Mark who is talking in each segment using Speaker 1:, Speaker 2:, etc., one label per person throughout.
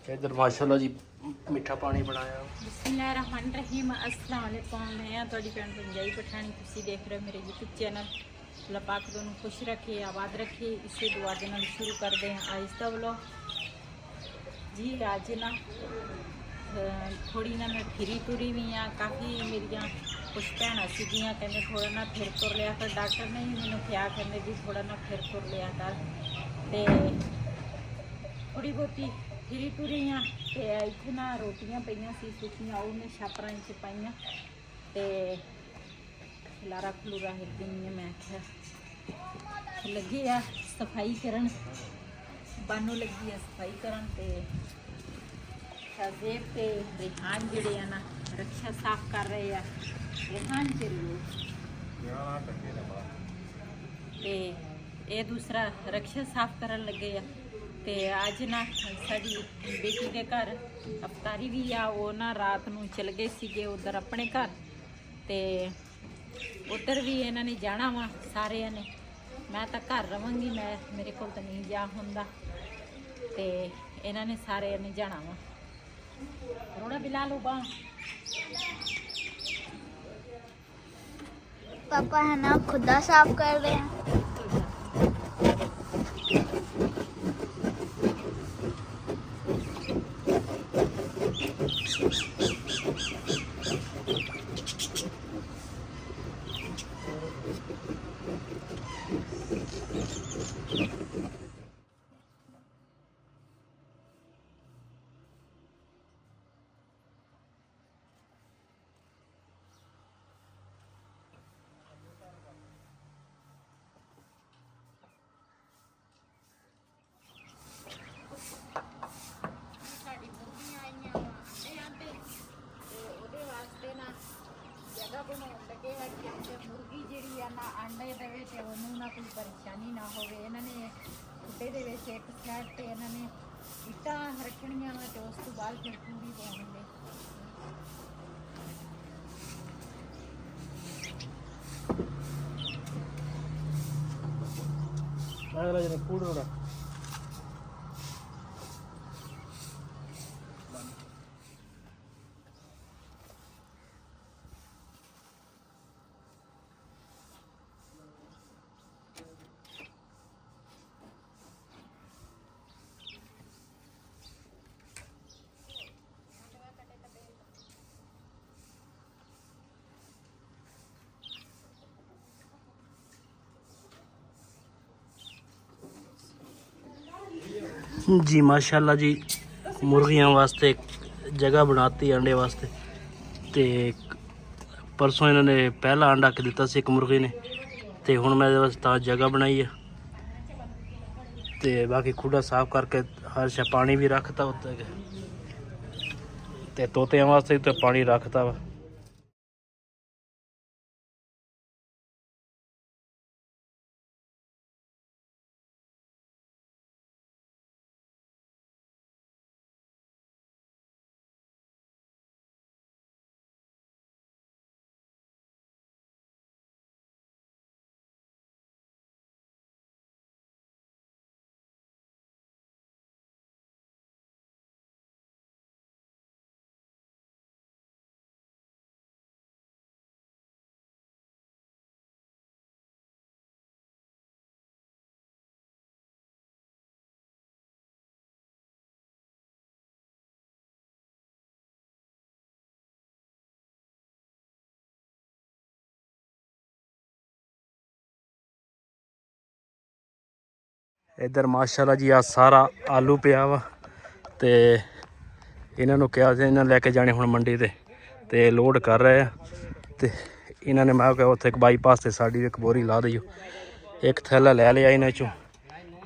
Speaker 1: इधर माशाल्लाह जी मिठा पानी बनाया।
Speaker 2: बिस्मिल्लाहिर्रहमानिर्रहीम। अस्सलाम वालेकुम। मैं ਤੁਹਾਡੀ ਭੈਣ पंजाबी पठानी। ਤੁਸੀਂ देख रहे हो मेरे यूट्यूब चैनल। अल्लाह पाक दोनों खुश रखे, आबाद रखे। इसे दुआ के नाल शुरू करते हैं आज का व्लॉग जी। आज ना थोड़ी ना मैं फिरी तुरी भी हाँ। काफ़ी मेरिया कुछ भैन सीगियाँ कहते थोड़ा ना फिर तुर लिया कर। डॉक्टर ने भी मैंने क्या कहते भी थोड़ा ना फिर तुर लिया कर। तो थोड़ी बहुती फिरी तुरी हाँ। तो इतने ना रोटियां पईयां सी सुखियां उन्हें छापरां च पाइयां। तो खलारा खलूरा हिलदी नहीं। मैं क्या लगे आ सफाई करन, बानू लगी है सफाई करन। ते शाजेब ते रिहान जड़े है ना रक्षा साफ कर रहे हैं। रिहान ते ये दूसरा रक्षा साफ करन लगे है। ते अज ना साड़ी बेटी के घर अफतारी भी आ। वो ना रात नूं चल गए सीगे उधर अपने घर। ते उधर भी इन्होंने जाना वा सारे ने। मैं तो घर रवांगी, मैं मेरे को तो नहीं जा होंदा। ते इन्होंने सारे ने जाना वा। रोड़ा बिला लो बा
Speaker 3: पापा है ना खुदा साफ कर रहे हैं। मुर्गी जी अंडे दे ना कोई परेशानी ना हो। इन्होंने खुडे दे एक साइड से इन्होंने इट्टा रखनिया वा। तो उस तो बाद फिर पूरी पाएंगे।
Speaker 1: जी माशाल्लाह जी मुर्गियां वास्ते जगह बनाती अंडे वास्ते। तो परसों इन्होंने पहला अंडा के दिता सी एक मुर्गी ने। तो हुण मैं वास्ते जगह बनाई है। तो बाकी खुडा साफ करके हर शा पानी भी रखता उत्ते। तो तोतियां वास्ते तो पानी रखता वा। इधर माशाल्लाह जी आ सारा आलू पिया वा। तो इन्होंने कहा इन्हें लैके जाने हुण मंडी ते लोड कर रहे हैं। तो इन्होंने मैं क्या उत्थे एक बाईपास से साड़ी एक बोरी ला दियो। एक थैला लै लिया इन्हों चों।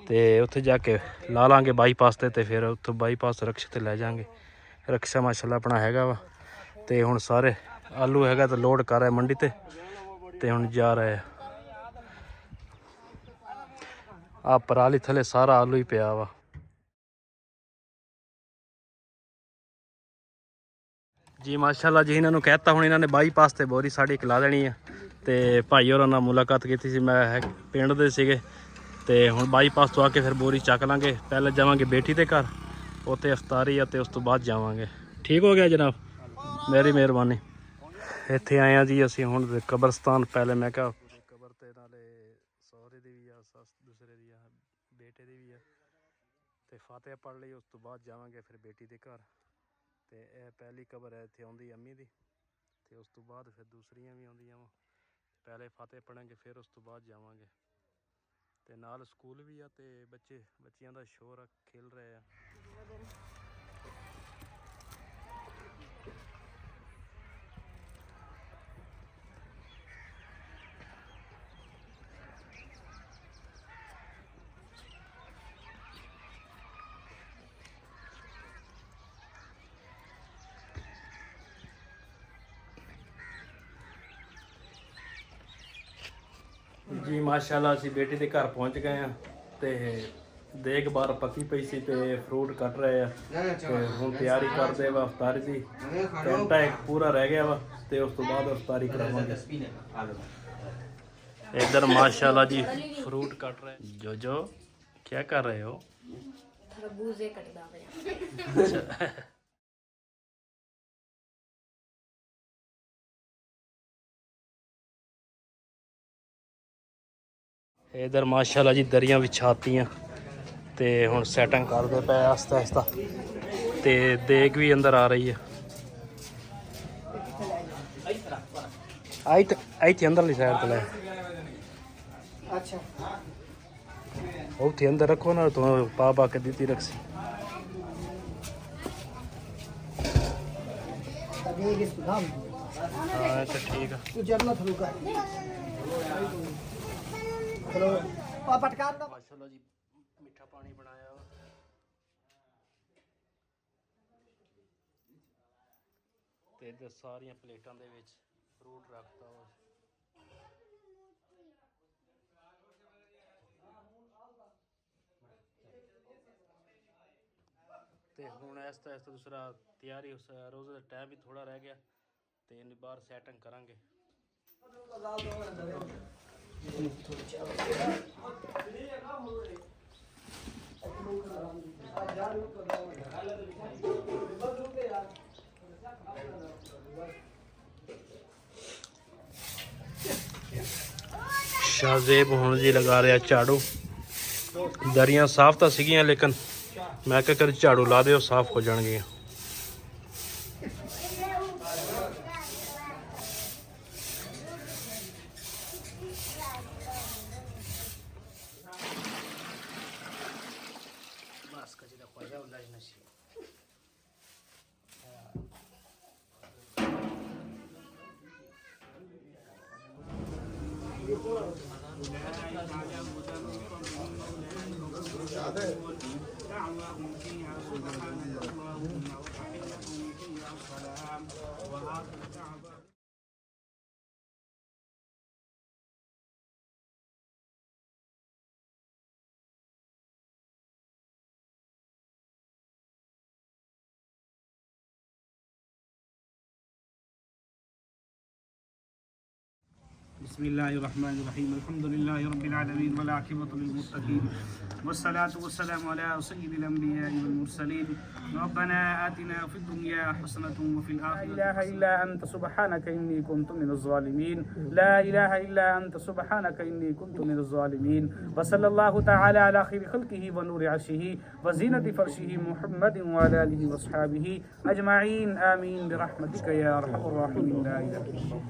Speaker 1: तो उत्थे जाके ला लांगे बाईपास ते फिर उत्थों बाईपास रक्षा ते लै जाएंगे। रक्षा माशाल्लाह अपना हैगा वा। तो हुण सारे आलू हैगा तो लोड कर रहे मंडी ते हुण जा रहे हैं। आ पराली थले सारा आलू ही पिया वा। जी माशाल्लाह जी इन्होंने कहता हूँ इन्होंने बाईपास ते बोरी साड़ी ला देनी है। ਤੇ ਭਾਈ ਹੋਰਾਂ ਨਾਲ ਮੁਲਾਕਾਤ ਕੀਤੀ ਸੀ। ਮੈਂ ਪਿੰਡ ਦੇ ਸੀਗੇ ਤੇ ਹੁਣ ਬਾਈਪਾਸ ਤੋਂ ਆ ਕੇ ਫਿਰ ਬੋਰੀ ਚੱਕ ਲਾਂਗੇ। ਪਹਿਲਾਂ ਜਾਵਾਂਗੇ ਬੇਟੀ ਦੇ ਘਰ, ਉੱਥੇ ਅਫਤਾਰੀ ਆ ਤੇ ਉਸ ਤੋਂ ਬਾਅਦ ਜਾਵਾਂਗੇ। ਠੀਕ ਹੋ ਗਿਆ ਜਨਾਬ, ਮੇਰੀ ਮਿਹਰਬਾਨੀ। ਇੱਥੇ ਆਏ ਆ ਜੀ ਅਸੀਂ ਹੁਣ ਕਬਰਸਤਾਨ। ਪਹਿਲੇ ਮੈਂ ਕਿਹਾ ਕਬਰ ਤੇ ਨਾਲੇ ਸਹੁਰੇ ਦੀ ਵੀ ਆ, ਸੱਸ ਦੂਸਰੇ ਦੀ ਆ, ਬੇਟੇ ਦੀ ਵੀ ਆ, ਤੇ ਫਾਤਿਹਾ ਪੜ੍ਹ ਲਈ। ਉਸ ਤੋਂ ਬਾਅਦ ਜਾਵਾਂਗੇ ਫਿਰ ਬੇਟੀ ਦੇ ਘਰ। ਤੇ ਇਹ ਪਹਿਲੀ ਕਬਰ ਹੈ ਇੱਥੇ ਆਉਂਦੀ ਅੰਮੀ ਦੀ, ਤੇ ਉਸ ਤੋਂ ਬਾਅਦ ਫਿਰ ਦੂਸਰੀਆਂ ਵੀ ਆਉਂਦੀਆਂ ਵਾ। ਪਹਿਲੇ ਫਾਤਿਹਾ ਪੜਾਂਗੇ ਫਿਰ ਉਸ ਤੋਂ ਬਾਅਦ ਜਾਵਾਂਗੇ। ਤੇ ਨਾਲ ਸਕੂਲ ਵੀ ਆ ਤੇ ਬੱਚਿਆਂ ਦਾ ਸ਼ੋਰ ਆ, ਖੇਲ ਰਹੇ ਆ। ਜੀ ਮਾਸ਼ਾਅੱਲਾ ਅਸੀਂ ਬੇਟੀ ਦੇ ਘਰ ਪਹੁੰਚ ਗਏ ਆ ਤੇ ਦੇਖ ਬਾਹਰ ਪੱਕੀ ਪਈ ਸੀ ਤੇ ਫਰੂਟ ਕੱਟ ਰਹੇ ਆ ਤੇ ਹੁਣ ਤਿਆਰੀ ਕਰਦੇ ਵਾ ਅਫਤਾਰੀ ਦੀ। ਘੰਟਾ ਇੱਕ ਪੂਰਾ ਰਹਿ ਗਿਆ ਵਾ ਤੇ ਉਸ ਤੋਂ ਬਾਅਦ ਅਫਤਾਰੀ ਕਰਾਵਾਂਗੇ। इधर माशाल्लाह जी फ्रूट कट रहे हैं। जो क्या कर रहे हो?
Speaker 3: खरबूजे कटदा पे।
Speaker 1: अच्छा। इधर माशाल्लाह जी दरियां विछातियां ते हुण सैटिंग करदे पे आस्ता आस्ता ते देग भी अंदर आ रही है। आई थी अंदरली साइड तो ले
Speaker 4: अच्छा
Speaker 1: ਉੱਥੇ ਅੰਦਰ ਰੱਖੋ ਨਾ, ਤੂੰ ਪਾ ਕੇ ਦਿੱਤੀ ਰੱਖੀ।
Speaker 4: अभी इसको दाम
Speaker 1: ਹਾਂ ਤਾਂ ਠੀਕ ਆ।
Speaker 4: तू जरना थलू का चलो आ पटकार दो।
Speaker 1: ਮਾਸ਼ਾਅੱਲਾ ਜੀ ਮਿੱਠਾ ਪਾਣੀ ਬਣਾਇਆ ਵਾ ਤੇ ਇੱਧਰ ਸਾਰੀਆਂ ਪਲੇਟਾਂ ਦੇ ਵਿੱਚ ਫਰੂਟ ਰੱਖਤਾ ਵਾ। ਤੇ ਹੁਣ ਇਸ ਤਰ੍ਹਾਂ ਦੂਸਰਾ ਤਿਆਰੀ ਉਸ ਰੋਜ਼ੇ ਦਾ ਟਾਈਮ ਵੀ ਥੋੜਾ ਰਹਿ ਗਿਆ ਤੇ ਇਹਨੀ ਬਾਹਰ ਸੈਟਿੰਗ ਕਰਾਂਗੇ। शाहजेब ਹੁਣ ਜੀ ਲਗਾ ਰਿਹਾ ਝਾੜੂ। ਦਰੀਆਂ ਸਾਫ਼ ਤਾਂ ਸੀਗੀਆਂ ਲੇਕਿਨ ਮੈਂ ਕਿਹਾ ਕਰ ਝਾੜੂ ਲਾ ਦਿਓ ਸਾਫ਼ ਹੋ ਜਾਣਗੀਆਂ।
Speaker 5: بسم الله الرحمن الرحيم الحمد لله رب العالمين والعاقبة للمتقين والصلاة والسلام على سيد الأنبياء والمرسلين ربنا آتنا في الدنيا حسنة وفي الآخرة لا إله إلا أنت سبحانك إني كنت من الظالمين لا إله إلا أنت سبحانك إني كنت من الظالمين وصلى الله تعالى على خير خلقه ونور عرشه وزينة فرشه محمد وعلى آله وأصحابه أجمعين آمين برحمتك يا أرحم الراحمين لا إله إلا الله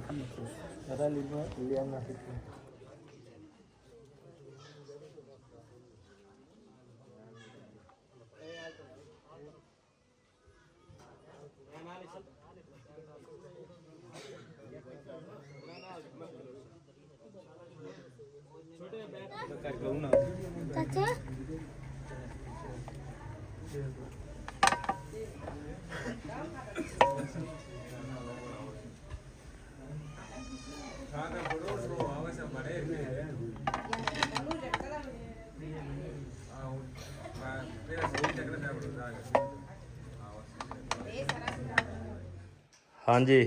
Speaker 1: हाँ जी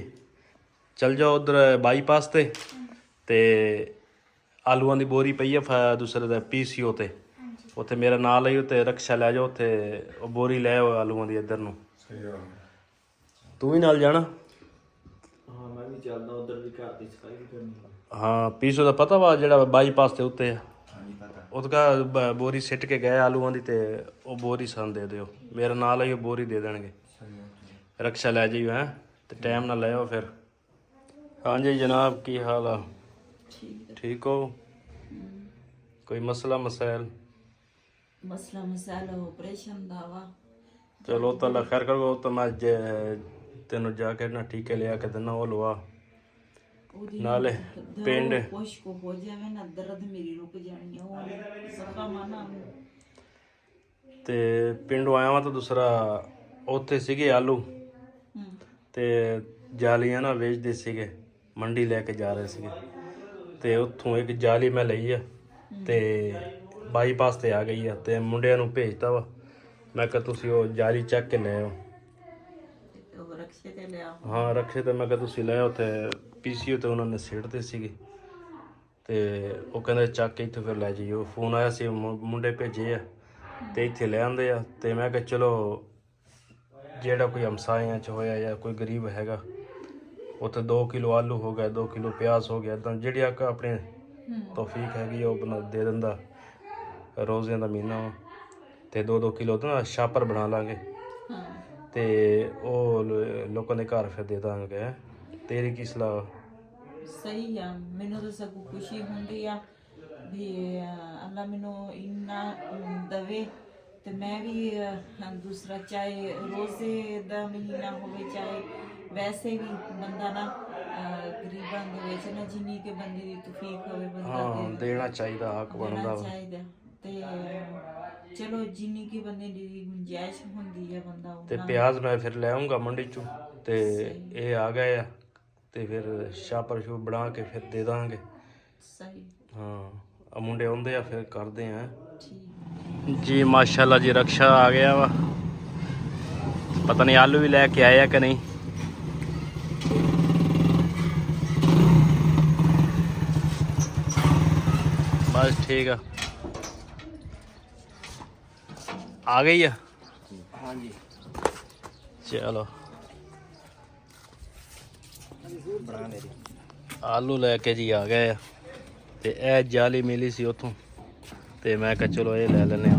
Speaker 1: चल जाओ उधर बाईपास ते ਤੇ ਆਲੂਆਂ ਦੀ ਬੋਰੀ ਪਈ ਆ ਦੂਸਰੇ ਦਾ ਪੀਸੀਓ ਤੇ ਉੱਥੇ ਮੇਰਾ ਨਾਂ ਲਈ ਉੱਤੇ ਰਕਸ਼ਾ ਲੈ ਜਾਓ ਉੱਥੇ ਉਹ ਬੋਰੀ ਲੈ ਆਓ ਆਲੂਆਂ ਦੀ ਇੱਧਰ ਨੂੰ। ਤੂੰ ਵੀ ਨਾਲ ਜਾਣਾ?
Speaker 6: ਹਾਂ ਮੈਂ ਵੀ ਚੱਲਦਾ, ਉਧਰ ਵੀ ਘਰ ਦੀ ਸਫਾਈ ਵੀ ਕਰਨੀ ਹੈ।
Speaker 1: ਹਾਂ ਪੀਸੀਓ ਦਾ ਪਤਾ ਵਾ ਜਿਹੜਾ ਬਾਈਪਾਸ ਤੇ ਉੱਤੇ ਆ,
Speaker 6: ਹਾਂਜੀ ਪਤਾ।
Speaker 1: ਉਹਦਾ ਬੋਰੀ ਸਿੱਟ ਕੇ ਗਏ ਆਲੂਆਂ ਦੀ ਤੇ ਉਹ ਬੋਰੀ ਸਾਨੂੰ ਦੇ ਦਿਓ, ਮੇਰਾ ਨਾਲ ਲਈ ਉਹ ਬੋਰੀ ਦੇ ਦੇਣਗੇ। ਰਕਸ਼ਾ ਲੈ ਜਾਈਓ ਹੈ ਤੇ ਟਾਈਮ ਨਾਲ ਲੈ ਆਓ ਫਿਰ। ਹਾਂਜੀ ਜਨਾਬ ਕੀ ਹਾਲ ਆ? ਠੀਕ ਹੋ? ਕੋਈ ਮਸਲਾ ਮਸਾਇਲ?
Speaker 2: ਮਸਲਾ ਮਸਾਲਾ ਆਪਰੇਸ਼ਨ ਦਾ ਵਾ।
Speaker 1: ਚਲੋ ਤਾਂ ਅੱਲਾ ਖੈਰ ਕਰੋ। ਉਹ ਤਾਂ ਮੈਂ ਤੈਨੂੰ ਜਾ ਕੇ ਨਾ ਟੀਕੇ ਲਿਆ ਕੇ ਦਿੰਦਾ, ਉਹ ਲਵਾ ਨਾਲੇ ਪਿੰਡ
Speaker 2: ਕੁਛ ਕੋ ਹੋ ਜਾਵੇ ਨਾ ਦਰਦ ਮੇਰੀ ਰੁਕ ਜਾਣੀ ਉਹ ਸਫਾ ਮਾਨਾ।
Speaker 1: ਤੇ ਪਿੰਡੋਂ ਆਇਆ ਵਾਂ ਤਾਂ ਦੂਸਰਾ ਉੱਥੇ ਸੀਗੇ ਆਲੂ ਤੇ ਜਾਲੀਆਂ ਨਾ ਵੇਚਦੇ ਸੀਗੇ, ਮੰਡੀ ਲੈ ਕੇ ਜਾ ਰਹੇ ਸੀਗੇ ਤੇ ਉੱਥੋਂ ਇੱਕ ਜਾਲੀ ਮੈਂ ਲਈ ਆ ਤੇ ਬਾਈਪਾਸ ਤੇ ਆ ਗਈ ਆ ਤੇ ਮੁੰਡਿਆਂ ਨੂੰ ਭੇਜਤਾ ਵਾ। ਮੈਂ ਕਿਹਾ ਤੁਸੀਂ ਉਹ ਜਾਲੀ ਚੱਕ ਕੇ ਲੈ ਆਓ।
Speaker 2: ਉਹ ਰਕਸ਼ੇ ਤੇ ਲਿਆ।
Speaker 1: ਹਾਂ ਰਕਸ਼ੇ ਤੇ ਮੈਂ ਕਿਹਾ ਤੁਸੀਂ ਲੈ ਆਓ। ਉੱਥੇ ਪੀਸੀਓ ਤੇ ਉਹਨਾਂ ਨੇ ਸਿੱਟਦੇ ਸੀਗੇ ਤੇ ਉਹ ਕਹਿੰਦੇ ਚੱਕ ਕੇ ਇੱਥੇ ਫਿਰ ਲੈ ਜਾਈਓ। ਫੋਨ ਆਇਆ ਸੀ ਮੁੰਡੇ ਭੇਜੇ ਆ ਤੇ ਇੱਥੇ ਲੈ ਆਂਦੇ ਆ ਤੇ ਮੈਂ ਕਿਹਾ ਚਲੋ ਜਿਹੜਾ ਕੋਈ ਹਮਸਾਇਆਂ 'ਚ ਹੋਇਆ ਜਾਂ ਕੋਈ ਗਰੀਬ ਹੈਗਾ ਉੱਥੇ 2 ਕਿਲੋ ਆਲੂ ਹੋ ਗਿਆ, 2 ਕਿਲੋ ਪਿਆਜ਼ ਹੋ ਗਿਆ, ਤਾਂ ਜਿਹੜੀ ਆਪਣੇ ਤੌਫੀਕ ਹੈਗੀ ਉਹ ਬਣਾ ਦੇ ਦਿੰਦਾ। ਰੋਜ਼ਿਆਂ ਦਾ ਮਹੀਨਾ ਵਾ ਤੇ 2-2 ਕਿਲੋ ਨਾ ਛਾਪਰ ਬਣਾ ਲਾਂਗੇ ਤੇ ਉਹ ਲੋਕਾਂ ਦੇ ਘਰ ਫਿਰ ਦੇ ਦਾਂਗੇ। ਤੇਰੀ ਕੀ ਸਲਾਹ?
Speaker 2: ਸਹੀ ਆ, ਮੈਨੂੰ ਤਾਂ ਸਭ ਖੁਸ਼ੀ ਹੁੰਦੀ ਆ ਵੀ ਅੱਲਾ ਮੈਨੂੰ ਇੰਨਾ ਦਵੇ ਤੇ ਮੈਂ ਵੀ ਦੂਸਰਾ ਚਾਹੇ ਰੋਜ਼ੇ ਦਾ ਮਹੀਨਾ ਹੋਵੇ ਚਾਹੇ ਵੈਸੇ ਵੀ ਬੰਦਾ ਨਾ ਗਰੀਬਾਂ ਦੇ ਵਿੱਚ ਨਾ ਜਿੰਨੀ ਕਿ ਬੰਦੇ ਦੀ ਤੌਫੀਕ ਹੋਵੇ ਬੰਦਾ
Speaker 1: ਦੇਣਾ ਚਾਹੀਦਾ, ਹੱਕ ਬਣਦਾ ਵਾ
Speaker 2: ਚਾਹੀਦਾ ਤੇ ਚਲੋ ਜਿੰਨੀ ਕਿ ਬੰਦੇ ਦੀ ਗੁੰਜਾਇਸ਼ ਹੁੰਦੀ ਹੈ ਬੰਦਾ
Speaker 1: ਤੇ ਪਿਆਜ਼ ਮੈਂ ਫਿਰ ਲੈ ਆਉਂਗਾ ਮੰਡੀ ਚੋਂ ਤੇ ਇਹ ਆ ਗਏ ਆ ਤੇ ਫਿਰ ਛਾਪਰ ਸ਼ੂ ਬਣਾ ਕੇ ਫਿਰ ਦੇ ਦਾਂਗੇ।
Speaker 2: ਸਹੀ।
Speaker 1: ਹਾਂ ਮੁੰਡੇ ਆਉਂਦੇ ਆ ਫਿਰ ਕਰਦੇ ਆ।
Speaker 2: ਠੀਕ
Speaker 1: ਜੀ ਮਾਸ਼ਾਅੱਲਾ ਜੀ ਰਕਸ਼ਾ ਆ ਗਿਆ ਵਾ, ਪਤਾ ਨਹੀਂ ਆਲੂ ਵੀ ਲੈ ਕੇ ਆਏ ਆ ਕਿ ਨਹੀਂ। ਬਸ ਠੀਕ ਆ ਗਈ ਆ।
Speaker 6: ਹਾਂਜੀ
Speaker 1: ਚਲੋ
Speaker 6: ਬਣਾ ਮੇਰੀ
Speaker 1: ਆਲੂ ਲੈ ਕੇ ਜੀ ਆ ਗਏ ਆ ਤੇ ਇਹ ਜਾਲੀ ਮਿਲੀ ਸੀ ਉੱਥੋਂ ਤੇ ਮੈਂ ਕਿਹਾ ਚਲੋ ਇਹ ਲੈ ਲੈਨੇ ਆ।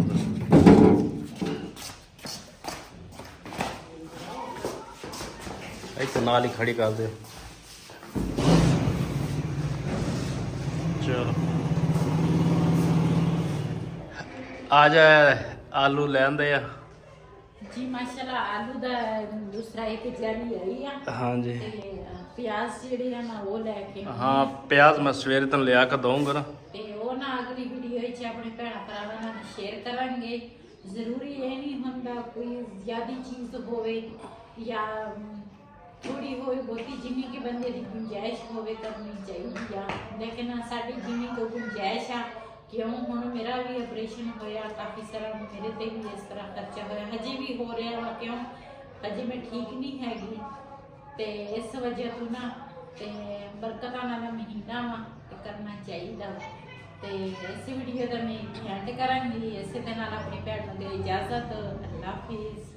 Speaker 1: ਇੱਥੇ ਨਾਲ ਹੀ ਖੜੀ ਕਰ ਦਿਓ। ਚਲੋ ਆ ਜਾ ਆਲੂ ਲੈਂਦੇ ਆ।
Speaker 2: ਜੀ ਮਾਸ਼ਾਅੱਲਾ ਆਲੂ ਦਾ ਦੂਸਰਾ ਇੱਕ ਜਾਲੀ ਆਈ ਆ
Speaker 1: ਹਾਂਜੀ
Speaker 2: ਤੇ ਪਿਆਜ਼ ਜਿਹੜੇ ਆ ਨਾ ਉਹ ਲੈ ਕੇ
Speaker 1: ਹਾਂ ਪਿਆਜ਼ ਮੈਂ ਸਵੇਰੇ ਤੈਨੂੰ ਲਿਆ ਕੇ ਦਊਂਗਾ ਨਾ
Speaker 2: ਤੇ ਉਹ ਨਾ ਅਗਲੀ ਵੀਡੀਓ ਵਿੱਚ ਆਪਣੇ ਭੈਣਾਂ ਭਰਾਵਾਂ ਨਾਲ ਸ਼ੇਅਰ ਕਰਾਂਗੇ। ਜ਼ਰੂਰੀ ਇਹ ਨਹੀਂ ਹੁੰਦਾ ਕੋਈ ਜ਼ਿਆਦਾ ਚੀਜ਼ ਹੋਵੇ ਜਾਂ ਥੋੜੀ ਹੋਵੇ ਬਹੁਤੀ, ਜਿੰਨੀ ਕਿ ਬੰਦੇ ਦੀ ਗੁੰਜਾਇਸ਼ ਹੋਵੇ ਕਰਨੀ ਚਾਹੀਦੀ ਆ। ਲੇਕਿਨ ਸਾਡੀ ਜਿੰਨੀ ਕੁ ਗੁੰਜਾਇਸ਼ ਆ, ਕਿਉਂ ਹੁਣ ਮੇਰਾ ਵੀ ਆਪਰੇਸ਼ਨ ਹੋਇਆ, ਕਾਫੀ ਸਾਰਾ ਮੇਰੇ ਤੇ ਵੀ ਇਸ ਤਰ੍ਹਾਂ ਖਰਚਾ ਹੋਇਆ, ਹਜੇ ਵੀ ਹੋ ਰਿਹਾ ਵਾ, ਕਿਉਂ ਹਜੇ ਮੈਂ ਠੀਕ ਨਹੀਂ ਹੈਗੀ ਤੇ ਇਸ ਵਜ੍ਹਾ ਤੋਂ ਨਾ ਤੇ ਬਰਕਤਾਂ ਨਾਲ ਮਹੀਨਾ ਵਾ ਤੇ ਕਰਨਾ ਚਾਹੀਦਾ ਤੇ ਇਸ ਵੀਡੀਓ ਦਾ ਮੈਂ ਐਂਡ ਕਰਾਂਗੀ। ਇਸੇ ਦੇ ਨਾਲ ਆਪਣੀ ਭੈਣ ਨੂੰ ਦੇ ਇਜਾਜ਼ਤ। ਅੱਲਾ ਹਾਫਿਜ਼।